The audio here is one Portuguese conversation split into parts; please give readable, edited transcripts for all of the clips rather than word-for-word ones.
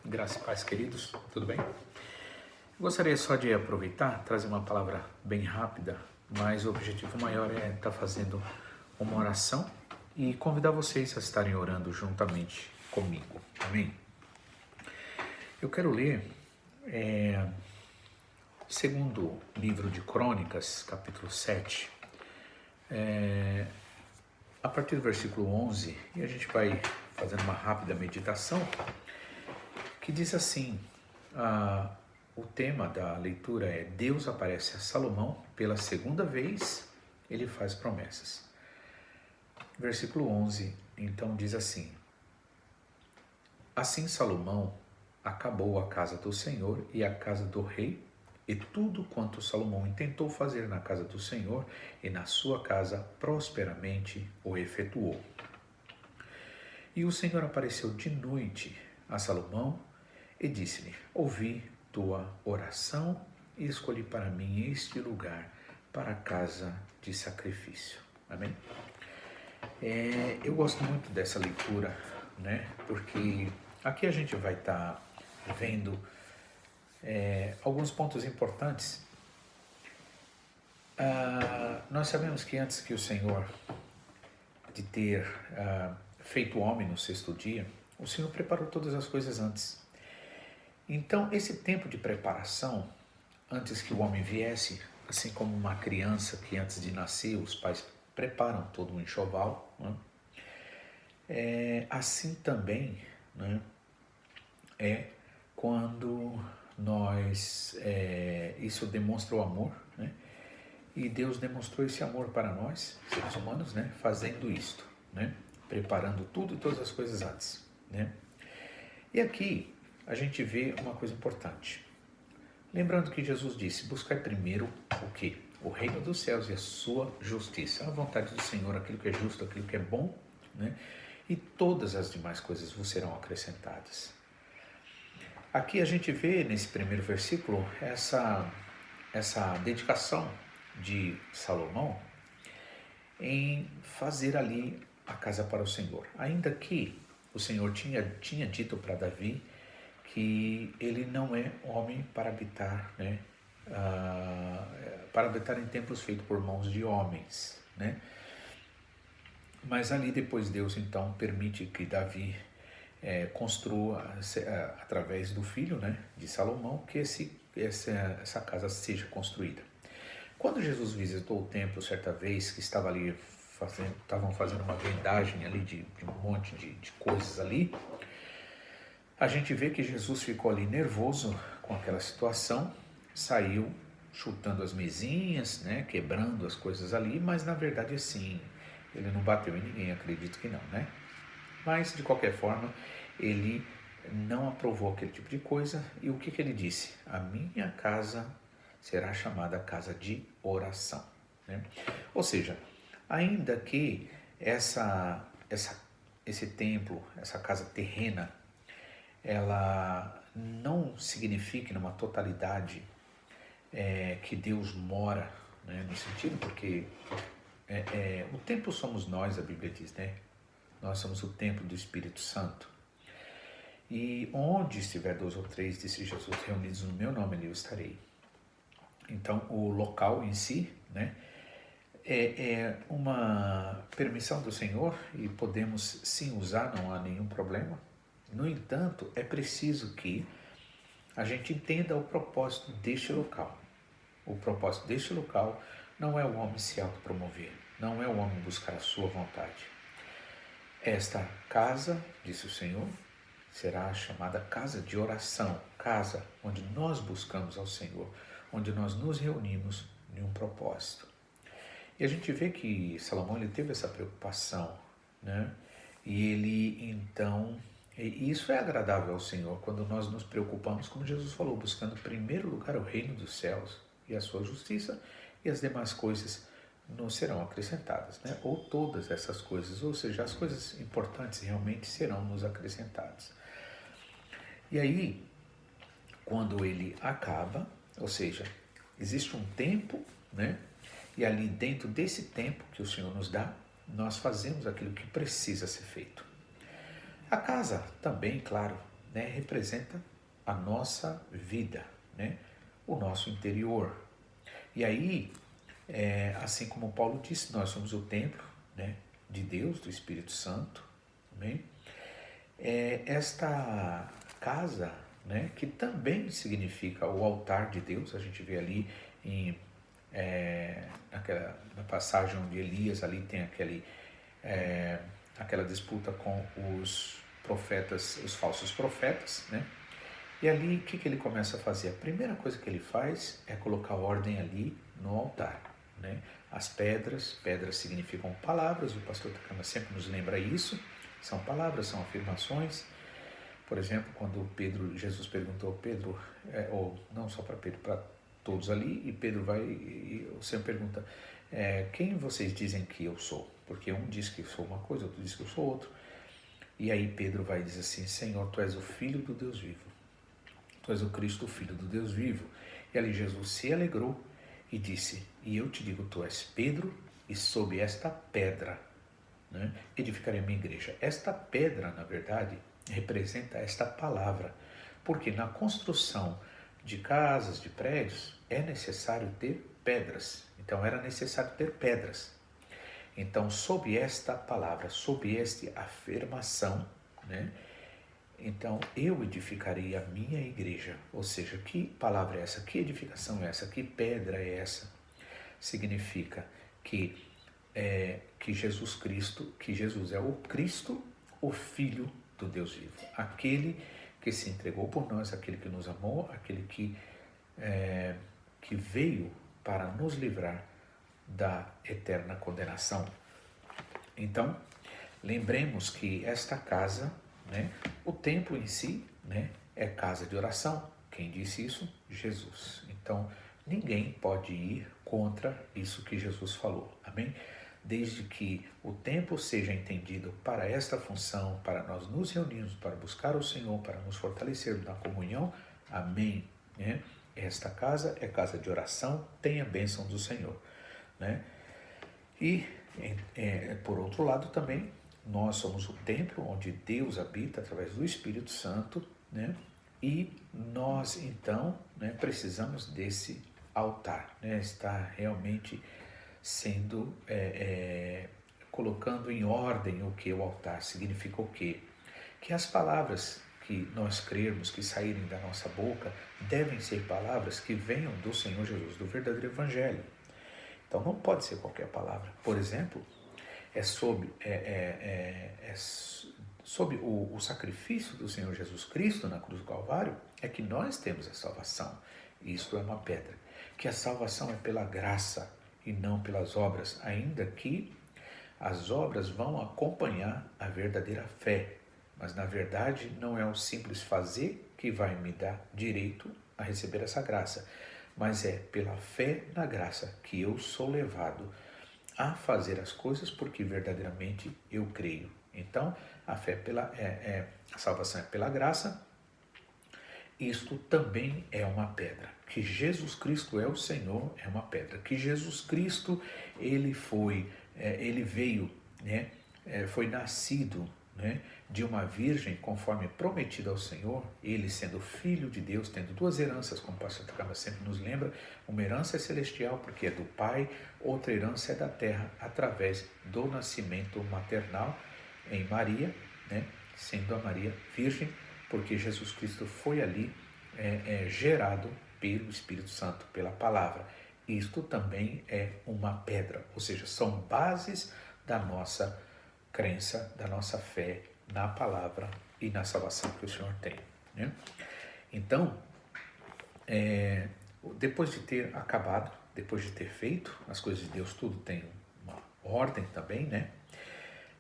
Graças e paz, queridos, tudo bem? Eu gostaria só de aproveitar, trazer uma palavra bem rápida, mas o objetivo maior é estar fazendo uma oração e convidar vocês a estarem orando juntamente comigo, amém? Eu quero ler segundo livro de Crônicas, capítulo 7, a partir do versículo 11, e a gente vai fazendo uma rápida meditação, que diz assim, o tema da leitura é Deus aparece a Salomão pela segunda vez, ele faz promessas. Versículo 11, então diz assim, assim Salomão acabou a casa do Senhor e a casa do rei, e tudo quanto Salomão intentou fazer na casa do Senhor e na sua casa prosperamente o efetuou. E o Senhor apareceu de noite a Salomão e disse-lhe, ouvi tua oração e escolhi para mim este lugar para a casa de sacrifício. Amém? Eu gosto muito dessa leitura, né? Porque aqui a gente vai estar vendo alguns pontos importantes. Nós sabemos que antes que o Senhor de ter feito o homem no sexto dia, o Senhor preparou todas as coisas antes. Então, esse tempo de preparação, antes que o homem viesse, assim como uma criança que antes de nascer, os pais preparam todo um enxoval, né? Assim também, né, é quando isso demonstra o amor, né? E Deus demonstrou esse amor para nós, seres humanos, né, fazendo isto, né, preparando tudo e todas as coisas antes, né? E aqui a gente vê uma coisa importante. Lembrando que Jesus disse, buscai primeiro o quê? O reino dos céus e a sua justiça. A vontade do Senhor, aquilo que é justo, aquilo que é bom, né? E todas as demais coisas vos serão acrescentadas. Aqui a gente vê nesse primeiro versículo essa dedicação de Salomão em fazer ali a casa para o Senhor. Ainda que o Senhor tinha dito para Davi que ele não é homem para habitar, né? Para habitar em templos feitos por mãos de homens, né? Mas ali depois Deus então permite que Davi construa através do filho, né, de Salomão, que essa casa seja construída. Quando Jesus visitou o templo certa vez, que estavam fazendo uma vendagem ali de um monte de coisas ali, a gente vê que Jesus ficou ali nervoso com aquela situação, saiu chutando as mesinhas, né, quebrando as coisas ali, mas na verdade assim, ele não bateu em ninguém, acredito que não, né? Mas de qualquer forma, ele não aprovou aquele tipo de coisa e o que ele disse? A minha casa será chamada casa de oração, né? Ou seja, ainda que esse templo, essa casa terrena, ela não signifique numa totalidade que Deus mora, né, no sentido, porque o templo somos nós, a Bíblia diz, né? Nós somos o templo do Espírito Santo. E onde estiver 2 ou 3, disse Jesus, reunidos no meu nome, ali eu estarei. Então, o local em si, né, é uma permissão do Senhor e podemos sim usar, não há nenhum problema. No entanto, é preciso que a gente entenda o propósito deste local. O propósito deste local não é o homem se autopromover, não é o homem buscar a sua vontade. Esta casa, disse o Senhor, será chamada casa de oração, casa onde nós buscamos ao Senhor, onde nós nos reunimos em um propósito. E a gente vê que Salomão ele teve essa preocupação, né? E ele então, e isso é agradável ao Senhor, quando nós nos preocupamos, como Jesus falou, buscando em primeiro lugar o reino dos céus e a sua justiça, e as demais coisas não serão acrescentadas, né? Ou todas essas coisas, ou seja, as coisas importantes realmente serão nos acrescentadas. E aí, quando ele acaba, ou seja, existe um tempo, né? E ali dentro desse tempo que o Senhor nos dá, nós fazemos aquilo que precisa ser feito. A casa também, claro, né, representa a nossa vida, né, o nosso interior. E aí, assim como Paulo disse, nós somos o templo, né, de Deus, do Espírito Santo. Amém? Esta casa, né, que também significa o altar de Deus, a gente vê ali na passagem onde Elias ali tem aquela disputa com os profetas, os falsos profetas, né? E ali o que ele começa a fazer? A primeira coisa que ele faz é colocar ordem ali no altar, né? As pedras significam palavras, o pastor Takama sempre nos lembra isso, são palavras, são afirmações. Por exemplo, quando Jesus perguntou a Pedro, ou não só para Pedro, para todos ali, e Pedro vai, e o Senhor pergunta, quem vocês dizem que eu sou? Porque um diz que eu sou uma coisa, outro diz que eu sou outro. E aí Pedro vai dizer assim, Senhor, Tu és o Filho do Deus vivo. Tu és o Cristo, o Filho do Deus vivo. E ali Jesus se alegrou e disse, e eu te digo, Tu és Pedro, e sob esta pedra, né, edificarei a minha igreja. Esta pedra, na verdade, representa esta palavra, porque na construção de casas, de prédios, é necessário ter pedras. Então era necessário ter pedras. Então, sob esta palavra, sob esta afirmação, né, então eu edificarei a minha igreja. Ou seja, que palavra é essa? Que edificação é essa? Que pedra é essa? Significa que Jesus Cristo, que Jesus é o Cristo, o Filho do Deus vivo, aquele que se entregou por nós, aquele que nos amou, aquele que veio para nos livrar da eterna condenação. Então, lembremos que esta casa, né, o templo em si, né, é casa de oração. Quem disse isso? Jesus. Então, ninguém pode ir contra isso que Jesus falou. Amém? Desde que o templo seja entendido para esta função, para nós nos reunirmos, para buscar o Senhor, para nos fortalecermos na comunhão. Amém? Né? Esta casa é casa de oração, tem a bênção do Senhor. Né? E, por outro lado também, nós somos o templo onde Deus habita através do Espírito Santo, né? E nós, então, né, precisamos desse altar, né? Está realmente sendo, colocando em ordem o que o altar significa o quê? Que as palavras que nós crermos, que saírem da nossa boca, devem ser palavras que venham do Senhor Jesus, do verdadeiro Evangelho. Então não pode ser qualquer palavra. Por exemplo, sob o sacrifício do Senhor Jesus Cristo na cruz do Calvário, é que nós temos a salvação. Isto é uma pedra. Que a salvação é pela graça e não pelas obras, ainda que as obras vão acompanhar a verdadeira fé. Mas na verdade não é o simples fazer que vai me dar direito a receber essa graça, mas é pela fé na graça que eu sou levado a fazer as coisas porque verdadeiramente eu creio. Então, a fé a salvação é pela graça. Isto também é uma pedra. Que Jesus Cristo é o Senhor é uma pedra. Que Jesus Cristo ele veio, né, foi nascido, né, de uma virgem, conforme prometido ao Senhor, ele sendo filho de Deus, tendo duas heranças, como o pastor Takama sempre nos lembra, uma herança é celestial, porque é do Pai, outra herança é da terra, através do nascimento maternal em Maria, né, sendo a Maria virgem, porque Jesus Cristo foi ali gerado pelo Espírito Santo, pela palavra. Isto também é uma pedra, ou seja, são bases da nossa crença, da nossa fé na palavra e na salvação que o Senhor tem. Né? Então, depois de ter acabado, depois de ter feito as coisas de Deus, tudo tem uma ordem também, né?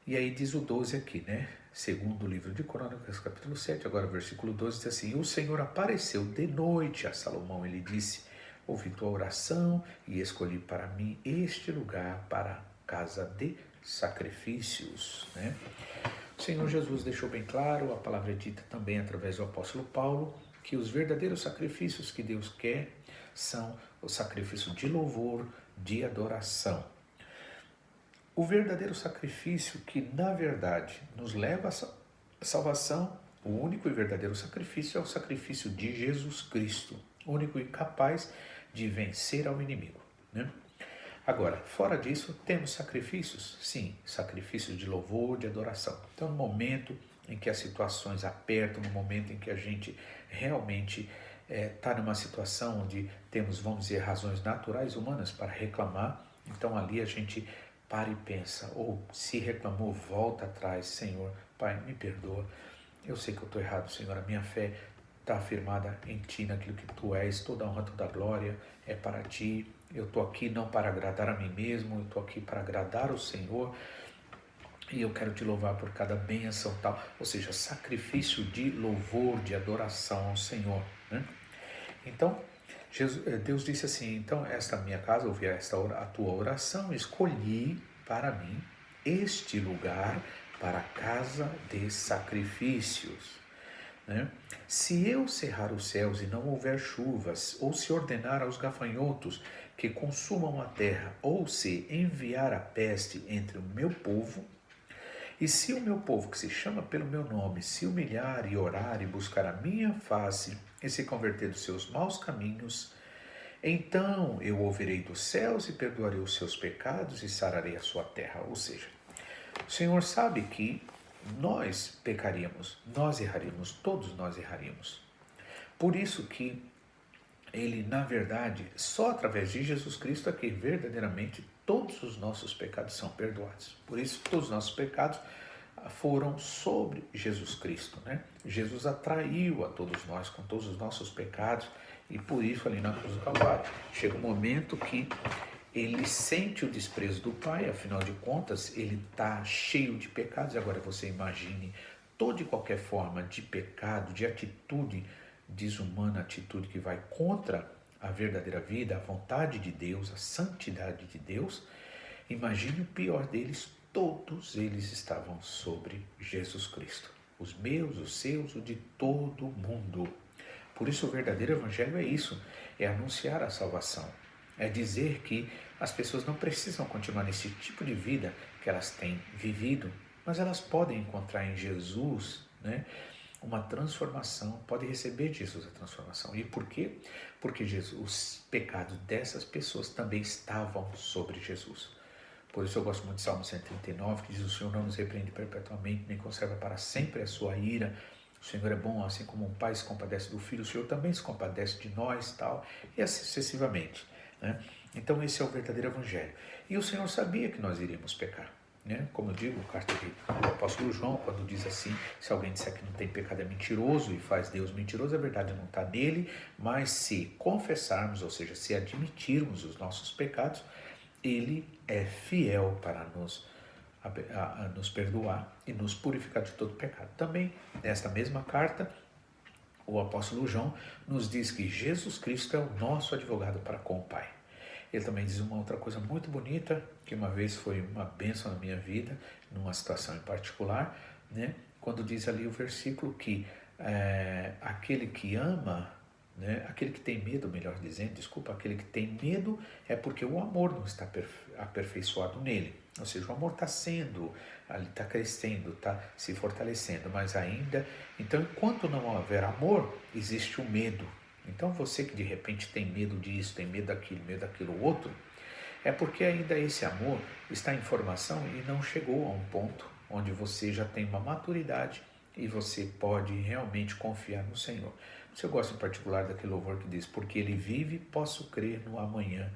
E aí diz o 12 aqui, né? Segundo o livro de Crônicas, capítulo 7, agora versículo 12, diz assim: o Senhor apareceu de noite a Salomão, ele disse: ouvi tua oração e escolhi para mim este lugar para casa de sacrifícios, né? O Senhor Jesus deixou bem claro, a palavra é dita também através do apóstolo Paulo, que os verdadeiros sacrifícios que Deus quer são o sacrifício de louvor, de adoração. O verdadeiro sacrifício que, na verdade, nos leva à salvação, O único e verdadeiro sacrifício é o sacrifício de Jesus Cristo, único e capaz de vencer ao inimigo, né? Agora, fora disso, temos sacrifícios? Sim, sacrifícios de louvor, de adoração. Então, no momento em que as situações apertam, no momento em que a gente realmente está numa situação onde temos, vamos dizer, razões naturais humanas para reclamar, então ali a gente para e pensa, ou se reclamou, volta atrás, Senhor, Pai, me perdoa, eu sei que eu estou errado, Senhor, a minha fé está afirmada em Ti, naquilo que Tu és, toda honra, toda glória é para Ti. Eu estou aqui não para agradar a mim mesmo, eu estou aqui para agradar o Senhor e eu quero Te louvar por cada bênção tal, ou seja, sacrifício de louvor, de adoração ao Senhor, né? Então, Deus disse assim, então esta minha casa, ouvi a tua oração, escolhi para mim este lugar para a casa de sacrifícios, né? Se eu cerrar os céus e não houver chuvas, ou se ordenar aos gafanhotos que consumam a terra, ou se enviar a peste entre o meu povo, e se o meu povo, que se chama pelo meu nome, se humilhar e orar e buscar a minha face, e se converter dos seus maus caminhos, então eu ouvirei dos céus e perdoarei os seus pecados e sararei a sua terra. Ou seja, o Senhor sabe que nós pecaríamos, nós erraríamos, todos nós erraríamos. Por isso que Ele, na verdade, só através de Jesus Cristo é que verdadeiramente todos os nossos pecados são perdoados. Por isso, todos os nossos pecados foram sobre Jesus Cristo, né? Jesus atraiu a todos nós com todos os nossos pecados e por isso ali na cruz do Calvário chega um momento que ele sente o desprezo do Pai, afinal de contas ele está cheio de pecados. Agora você imagine toda e qualquer forma de pecado, de atitude desumana, atitude que vai contra a verdadeira vida, a vontade de Deus, a santidade de Deus. Imagine o pior deles, todos eles estavam sobre Jesus Cristo. Os meus, os seus, o de todo mundo. Por isso o verdadeiro evangelho é isso, é anunciar a salvação. É dizer que as pessoas não precisam continuar nesse tipo de vida que elas têm vivido, mas elas podem encontrar em Jesus, né, uma transformação, podem receber de Jesus a transformação. E por quê? Porque os pecados dessas pessoas também estavam sobre Jesus. Por isso eu gosto muito de Salmo 139, que diz: o Senhor não nos repreende perpetuamente, nem conserva para sempre a sua ira. O Senhor é bom, assim como um pai se compadece do filho, o Senhor também se compadece de nós, tal, e assim sucessivamente, né? Então esse é o verdadeiro evangelho. E o Senhor sabia que nós iríamos pecar, né? Como eu digo, a carta do apóstolo João, quando diz assim: se alguém disser que não tem pecado é mentiroso e faz Deus mentiroso, a verdade não está nele, mas se confessarmos, ou seja, se admitirmos os nossos pecados, Ele é fiel para nos perdoar e nos purificar de todo pecado. Também, nesta mesma carta, o apóstolo João nos diz que Jesus Cristo é o nosso advogado para com o Pai. Ele também diz uma outra coisa muito bonita, que uma vez foi uma bênção na minha vida, numa situação em particular, né? Quando diz ali o versículo que aquele que ama, né? Aquele que tem medo, melhor dizendo, desculpa, aquele que tem medo é porque o amor não está aperfeiçoado nele. Ou seja, o amor está está crescendo, está se fortalecendo, mas ainda, então enquanto não houver amor, existe o medo. Então você que de repente tem medo disso, tem medo daquilo outro, é porque ainda esse amor está em formação e não chegou a um ponto onde você já tem uma maturidade e você pode realmente confiar no Senhor. Eu gosto em particular daquele louvor que diz: porque Ele vive, posso crer no amanhã,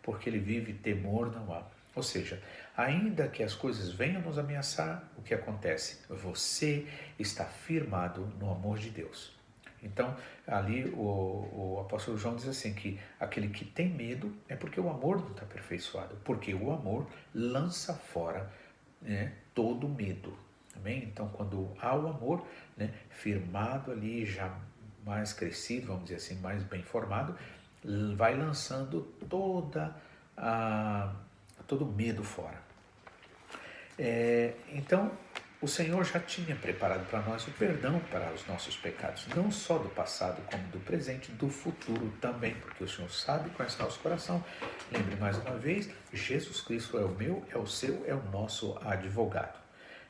porque Ele vive, temor não há. Ou seja, ainda que as coisas venham nos ameaçar, o que acontece? Você está firmado no amor de Deus. Então, ali o apóstolo João diz assim, que aquele que tem medo é porque o amor não está aperfeiçoado, porque o amor lança fora, né, todo medo. Amém? Então, quando há o amor, né, firmado ali, já mais crescido, vamos dizer assim, mais bem formado, vai lançando todo medo fora. Então, o Senhor já tinha preparado para nós o perdão para os nossos pecados, não só do passado, como do presente, do futuro também, porque o Senhor sabe, conhece nosso coração. Lembre mais uma vez, Jesus Cristo é o meu, é o seu, é o nosso advogado.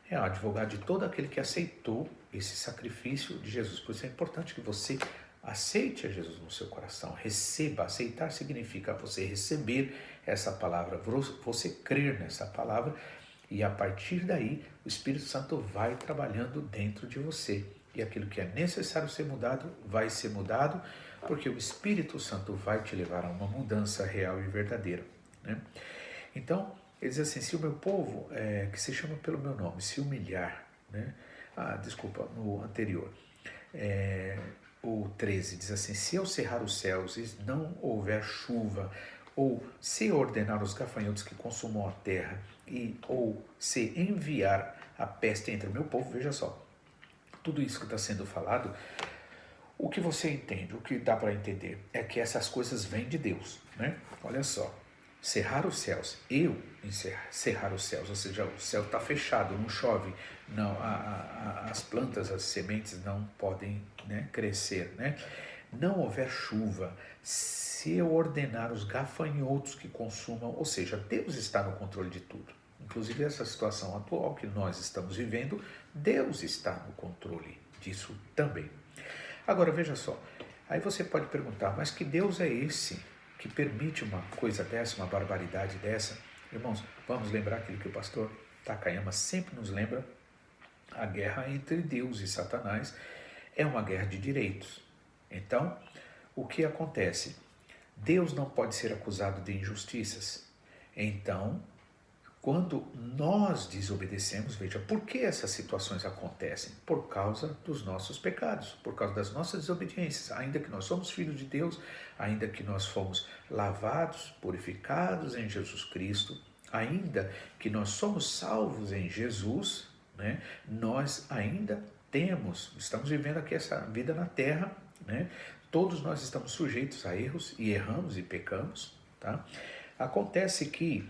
é o advogado de todo aquele que aceitou esse sacrifício de Jesus. Por isso é importante que você aceite a Jesus no seu coração, receba. Aceitar significa você receber essa palavra, você crer nessa palavra, e a partir daí o Espírito Santo vai trabalhando dentro de você. E aquilo que é necessário ser mudado, vai ser mudado, porque o Espírito Santo vai te levar a uma mudança real e verdadeira, né? Então, ele diz assim, se o meu povo, que se chama pelo meu nome, se humilhar, né? Desculpa, no anterior, o 13 diz assim, se eu cerrar os céus e não houver chuva, ou se ordenar os gafanhotos que consumam a terra, ou se enviar a peste entre o meu povo, veja só, tudo isso que está sendo falado, o que você entende, o que dá para entender, é que essas coisas vêm de Deus, né? Olha só, cerrar os céus, cerrar os céus, ou seja, o céu está fechado, não chove, não, as plantas, as sementes não podem, né, crescer, né? Não houver chuva, se eu ordenar os gafanhotos que consumam, ou seja, Deus está no controle de tudo. Inclusive essa situação atual que nós estamos vivendo, Deus está no controle disso também. Agora veja só, aí você pode perguntar, mas que Deus é esse que permite uma coisa dessa, uma barbaridade dessa? Irmãos, vamos lembrar aquilo que o pastor Takayama sempre nos lembra, a guerra entre Deus e Satanás é uma guerra de direitos. Então, o que acontece? Deus não pode ser acusado de injustiças. Então, quando nós desobedecemos, veja, por que essas situações acontecem? Por causa dos nossos pecados, por causa das nossas desobediências. Ainda que nós somos filhos de Deus, ainda que nós fomos lavados, purificados em Jesus Cristo, ainda que nós somos salvos em Jesus, né, nós ainda estamos vivendo aqui essa vida na terra, né? Todos nós estamos sujeitos a erros e erramos e pecamos, tá? Acontece que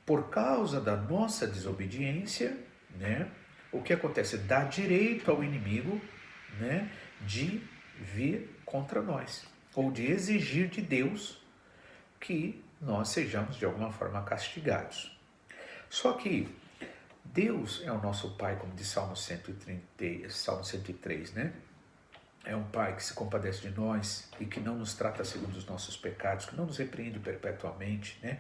por causa da nossa desobediência, né, o que acontece? Dá direito ao inimigo, né, de vir contra nós, ou de exigir de Deus que nós sejamos de alguma forma castigados. Só que Deus é o nosso Pai, como diz Salmo 103, né? É um Pai que se compadece de nós e que não nos trata segundo os nossos pecados, que não nos repreende perpetuamente, né?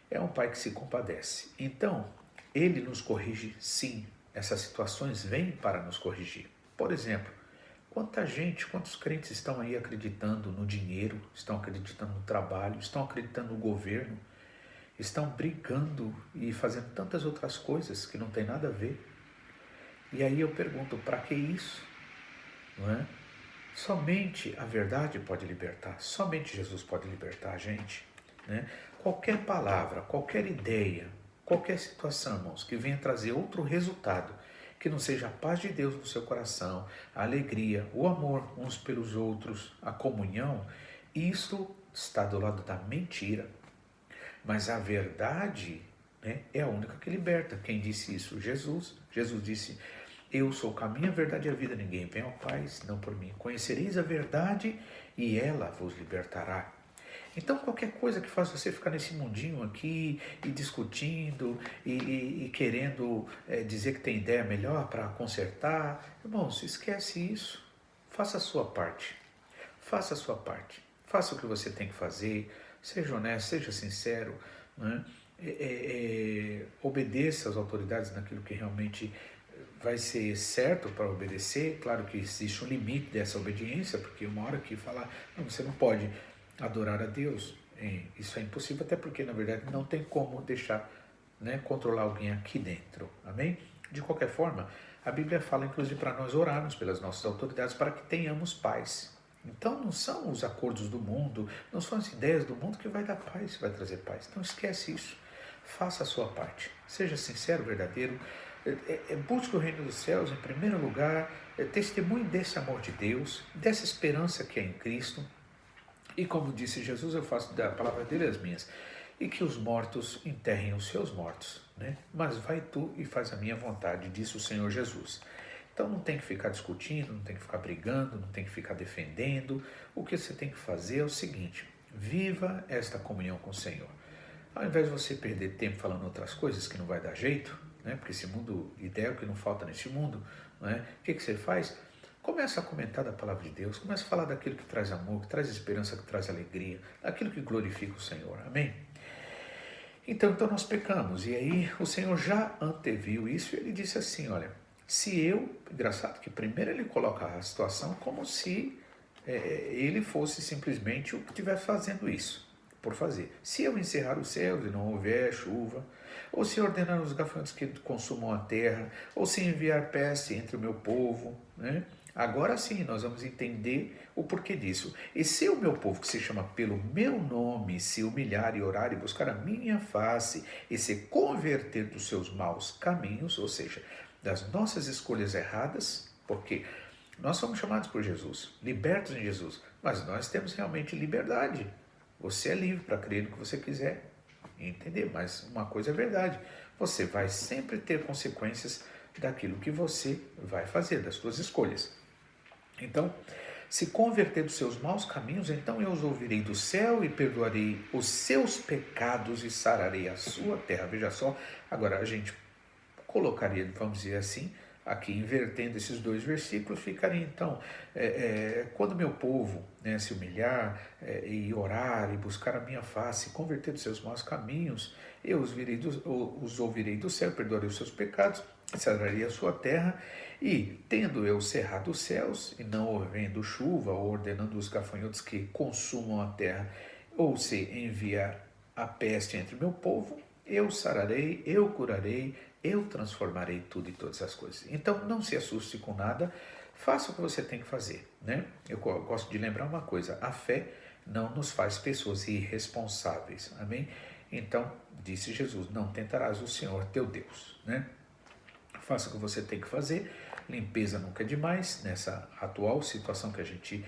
É um Pai que se compadece. Então, Ele nos corrige, sim. Essas situações vêm para nos corrigir. Por exemplo, quantos crentes estão aí acreditando no dinheiro, estão acreditando no trabalho, estão acreditando no governo, estão brigando e fazendo tantas outras coisas que não tem nada a ver. E aí eu pergunto, para que isso? Não é? Somente a verdade pode libertar, somente Jesus pode libertar a gente, né? Qualquer palavra, qualquer ideia, qualquer situação, irmãos, que venha trazer outro resultado, que não seja a paz de Deus no seu coração, a alegria, o amor uns pelos outros, a comunhão, isto está do lado da mentira. Mas a verdade, né, é a única que liberta. Quem disse isso? Jesus. Jesus disse, eu sou o caminho, a verdade e a vida, ninguém vem ao Pai senão por mim. Conhecereis a verdade e ela vos libertará. Então qualquer coisa que faça você ficar nesse mundinho aqui e discutindo e querendo dizer que tem ideia melhor para consertar, irmãos, esquece isso. Faça a sua parte. Faça a sua parte. Faça o que você tem que fazer. Seja honesto, seja sincero, né? Obedeça às autoridades naquilo que realmente vai ser certo para obedecer. Claro que existe um limite dessa obediência, porque uma hora que falar, não, você não pode adorar a Deus, isso é impossível, até porque na verdade não tem como deixar, né, controlar alguém aqui dentro, amém? De qualquer forma, a Bíblia fala inclusive para nós orarmos pelas nossas autoridades para que tenhamos paz. Então não são os acordos do mundo, não são as ideias do mundo que vai dar paz, vai trazer paz. Então esquece isso, faça a sua parte, seja sincero, verdadeiro, busque o reino dos céus em primeiro lugar, testemunhe desse amor de Deus, dessa esperança que é em Cristo. E como disse Jesus, eu faço da palavra dele as minhas, e que os mortos enterrem os seus mortos, né? Mas vai tu e faz a minha vontade, disse o Senhor Jesus. Então não tem que ficar discutindo, não tem que ficar brigando, não tem que ficar defendendo. O que você tem que fazer é o seguinte, viva esta comunhão com o Senhor. Ao invés de você perder tempo falando outras coisas que não vai dar jeito, né? Porque esse mundo ideia é o que não falta nesse mundo, né? O que você faz? Começa a comentar da palavra de Deus, começa a falar daquilo que traz amor, que traz esperança, que traz alegria, daquilo que glorifica o Senhor, amém? Então nós pecamos, e aí o Senhor já anteviu isso, e ele disse assim, olha, se eu, engraçado que primeiro ele coloca a situação como se ele fosse simplesmente o que estivesse fazendo isso, por fazer. Se eu encerrar os céus e não houver chuva, ou se ordenar os gafanhotos que consumam a terra, ou se enviar peste entre o meu povo, né? Agora sim nós vamos entender o porquê disso. E se o meu povo, que se chama pelo meu nome, se humilhar e orar e buscar a minha face e se converter dos seus maus caminhos, ou seja, das nossas escolhas erradas, porque nós somos chamados por Jesus, libertos em Jesus, mas nós temos realmente liberdade. Você é livre para crer no que você quiser, entender, mas uma coisa é verdade, você vai sempre ter consequências daquilo que você vai fazer, das suas escolhas. Então, se converter dos seus maus caminhos, então eu os ouvirei do céu e perdoarei os seus pecados e sararei a sua terra. Veja só, agora a gente colocaria, vamos dizer assim, aqui invertendo esses dois versículos, ficaria então, quando meu povo, né, se humilhar e orar e buscar a minha face, converter dos seus maus caminhos, eu os ouvirei do céu, perdoarei os seus pecados, sararei a sua terra, e tendo eu cerrado os céus, e não havendo chuva, ou ordenando os gafanhotos que consumam a terra, ou se enviar a peste entre o meu povo, eu sararei, eu curarei, eu transformarei tudo e todas as coisas. Então não se assuste com nada, faça o que você tem que fazer, né? Eu gosto de lembrar uma coisa, a fé não nos faz pessoas irresponsáveis, amém? Então, disse Jesus, não tentarás o Senhor teu Deus, né? Faça o que você tem que fazer, limpeza nunca é demais, nessa atual situação que a gente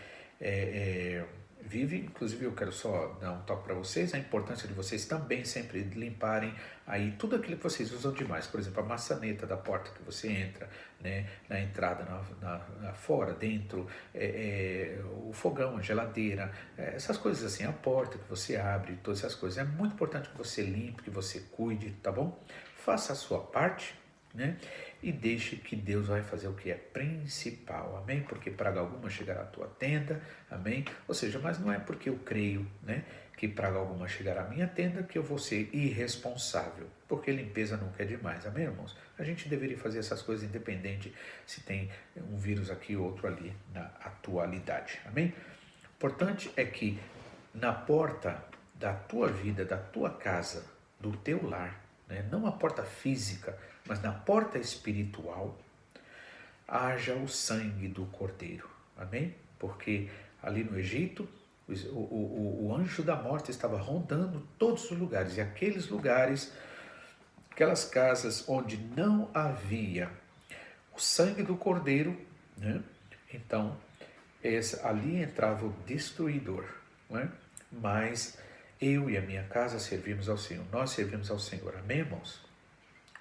vive. Inclusive eu quero só dar um toque para vocês, a importância de vocês também sempre limparem aí tudo aquilo que vocês usam demais, por exemplo, a maçaneta da porta que você entra, né, na entrada, fora, dentro, o fogão, a geladeira, essas coisas assim, a porta que você abre, todas essas coisas, é muito importante que você limpe, que você cuide, tá bom? Faça a sua parte, né? E deixe que Deus vai fazer o que é principal, amém? Porque praga alguma chegará à tua tenda, amém? Ou seja, mas não é porque eu creio, né, que praga alguma chegará à minha tenda que eu vou ser irresponsável, porque limpeza nunca é demais, amém, irmãos? A gente deveria fazer essas coisas independente se tem um vírus aqui ou outro ali na atualidade, amém? Importante é que na porta da tua vida, da tua casa, do teu lar, né, não a porta física, mas na porta espiritual, haja o sangue do Cordeiro, amém? Porque ali no Egito, o anjo da morte estava rondando todos os lugares, e aqueles lugares, aquelas casas onde não havia o sangue do Cordeiro, né? Então, ali entrava o destruidor, né? Mas eu e a minha casa servimos ao Senhor, nós servimos ao Senhor, amém, irmãos?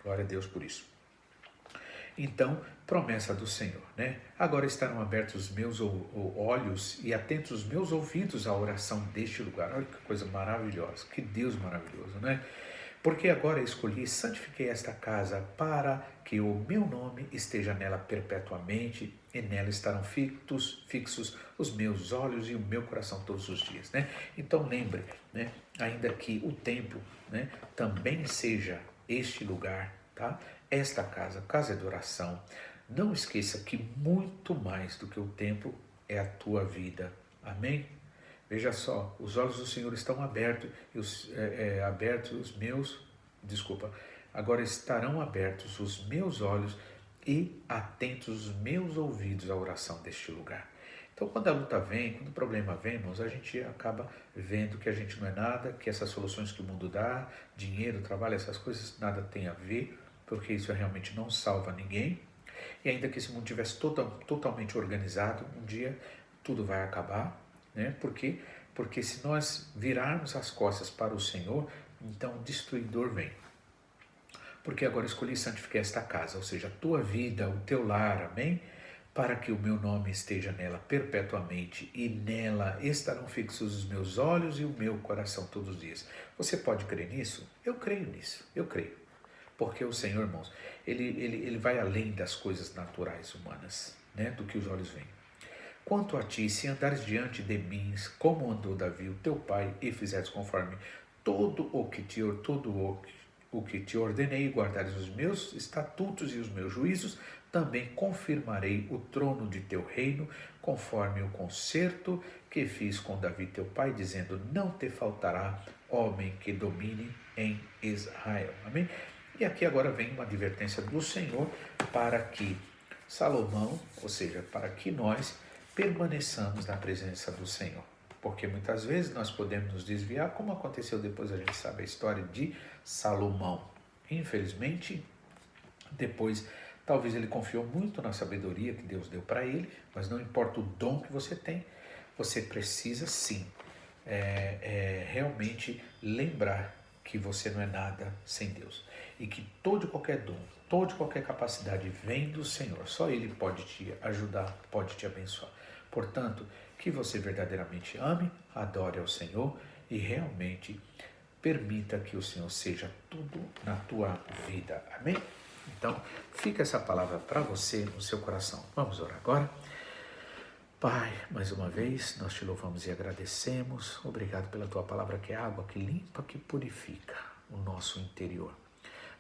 Glória a Deus por isso. Então, promessa do Senhor, né? Agora estarão abertos os meus olhos e atentos os meus ouvidos à oração deste lugar. Olha que coisa maravilhosa, que Deus maravilhoso, né? Porque agora escolhi e santifiquei esta casa para que o meu nome esteja nela perpetuamente, e nela estarão fixos os meus olhos e o meu coração todos os dias, né? Então lembre, né? Ainda que o templo, né, também seja este lugar, tá? Esta casa de oração. Não esqueça que muito mais do que o templo é a tua vida. Amém? Veja só, os olhos do Senhor estão abertos, agora estarão abertos os meus olhos e atentos os meus ouvidos à oração deste lugar. Então, quando a luta vem, quando o problema vem, irmãos, a gente acaba vendo que a gente não é nada, que essas soluções que o mundo dá, dinheiro, trabalho, essas coisas, nada tem a ver, porque isso realmente não salva ninguém. E ainda que esse mundo estivesse totalmente organizado, um dia tudo vai acabar, né? Por quê? Porque se nós virarmos as costas para o Senhor, então o destruidor vem. Porque agora escolhi santificar esta casa, ou seja, a tua vida, o teu lar, amém? Para que o meu nome esteja nela perpetuamente, e nela estarão fixos os meus olhos e o meu coração todos os dias. Você pode crer nisso? Eu creio nisso, eu creio. Porque o Senhor, irmãos, ele vai além das coisas naturais humanas, né, do que os olhos veem. Quanto a ti, se andares diante de mim, como andou Davi, o teu pai, e fizeres conforme todo o que te ordenei, e guardares os meus estatutos e os meus juízos, também confirmarei o trono de teu reino, conforme o concerto que fiz com Davi teu pai, dizendo, não te faltará homem que domine em Israel. Amém? E aqui agora vem uma advertência do Senhor para que Salomão, ou seja, para que nós permaneçamos na presença do Senhor. Porque muitas vezes nós podemos nos desviar, como aconteceu depois, a gente sabe a história de Salomão. Infelizmente, depois, talvez ele confiou muito na sabedoria que Deus deu para ele, mas não importa o dom que você tem, você precisa sim realmente lembrar que você não é nada sem Deus. E que todo e qualquer dom, toda e qualquer capacidade vem do Senhor. Só Ele pode te ajudar, pode te abençoar. Portanto, que você verdadeiramente ame, adore ao Senhor e realmente permita que o Senhor seja tudo na tua vida. Amém? Então, fica essa palavra para você no seu coração. Vamos orar agora. Pai, mais uma vez, nós te louvamos e agradecemos. Obrigado pela tua palavra que é água, que limpa, que purifica o nosso interior.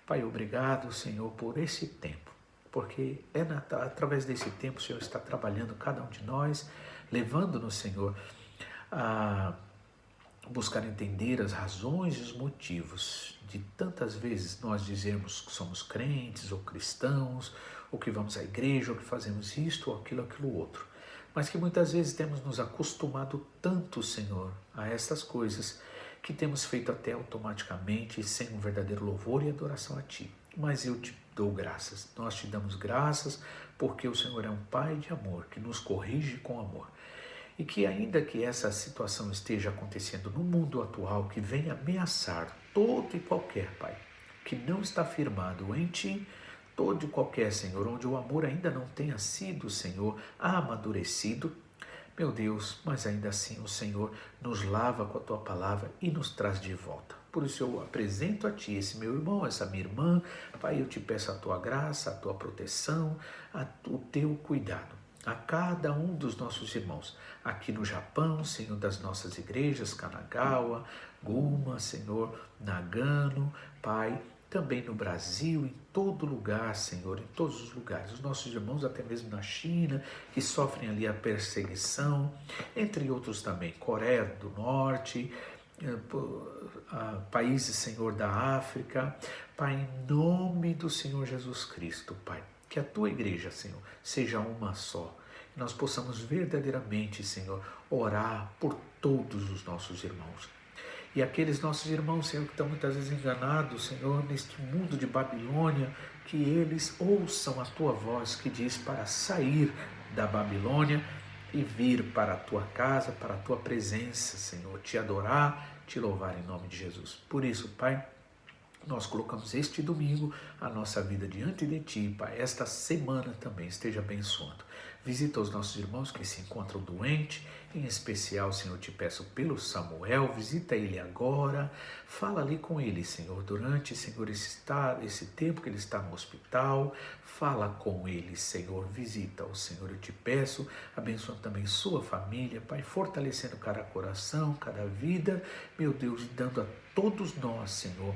Pai, obrigado, Senhor, por esse tempo, porque através desse tempo o Senhor está trabalhando cada um de nós, levando-nos, Senhor, a buscar entender as razões e os motivos de tantas vezes nós dizermos que somos crentes ou cristãos, ou que vamos à igreja, ou que fazemos isto ou aquilo outro. Mas que muitas vezes temos nos acostumado tanto, Senhor, a estas coisas, que temos feito até automaticamente, sem um verdadeiro louvor e adoração a Ti. Mas eu te dou graças, nós te damos graças, porque o Senhor é um Pai de amor, que nos corrige com amor. E que ainda que essa situação esteja acontecendo no mundo atual, que venha ameaçar todo e qualquer, Pai, que não está firmado em Ti, todo e qualquer, Senhor, onde o amor ainda não tenha sido, Senhor, amadurecido, meu Deus, mas ainda assim o Senhor nos lava com a Tua palavra e nos traz de volta. Por isso eu apresento a Ti esse meu irmão, essa minha irmã, Pai, eu te peço a Tua graça, a Tua proteção, o Teu cuidado a cada um dos nossos irmãos, aqui no Japão, Senhor, das nossas igrejas, Kanagawa, Guma, Senhor, Nagano, Pai, também no Brasil, em todo lugar, Senhor, em todos os lugares. Os nossos irmãos, até mesmo na China, que sofrem ali a perseguição, entre outros também, Coreia do Norte, países, Senhor, da África. Pai, em nome do Senhor Jesus Cristo, Pai, que a Tua igreja, Senhor, seja uma só. Que nós possamos verdadeiramente, Senhor, orar por todos os nossos irmãos. E aqueles nossos irmãos, Senhor, que estão muitas vezes enganados, Senhor, neste mundo de Babilônia, que eles ouçam a Tua voz que diz para sair da Babilônia e vir para a Tua casa, para a Tua presença, Senhor, te adorar, te louvar em nome de Jesus. Por isso, Pai, nós colocamos este domingo a nossa vida diante de Ti, Pai. Esta semana também esteja abençoando. Visita os nossos irmãos que se encontram doentes, em especial, Senhor, te peço pelo Samuel, visita ele agora, fala ali com ele, Senhor, durante, Senhor, esse tempo que ele está no hospital, fala com ele, Senhor, visita-o, Senhor, eu te peço, abençoa também sua família, Pai, fortalecendo cada coração, cada vida, meu Deus, dando a todos nós, Senhor,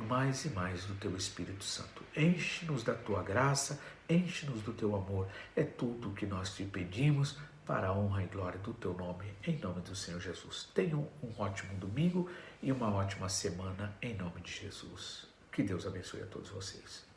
mais e mais do Teu Espírito Santo. Enche-nos da Tua graça, enche-nos do Teu amor. É tudo o que nós te pedimos para a honra e glória do Teu nome, em nome do Senhor Jesus. Tenham um ótimo domingo e uma ótima semana, em nome de Jesus. Que Deus abençoe a todos vocês.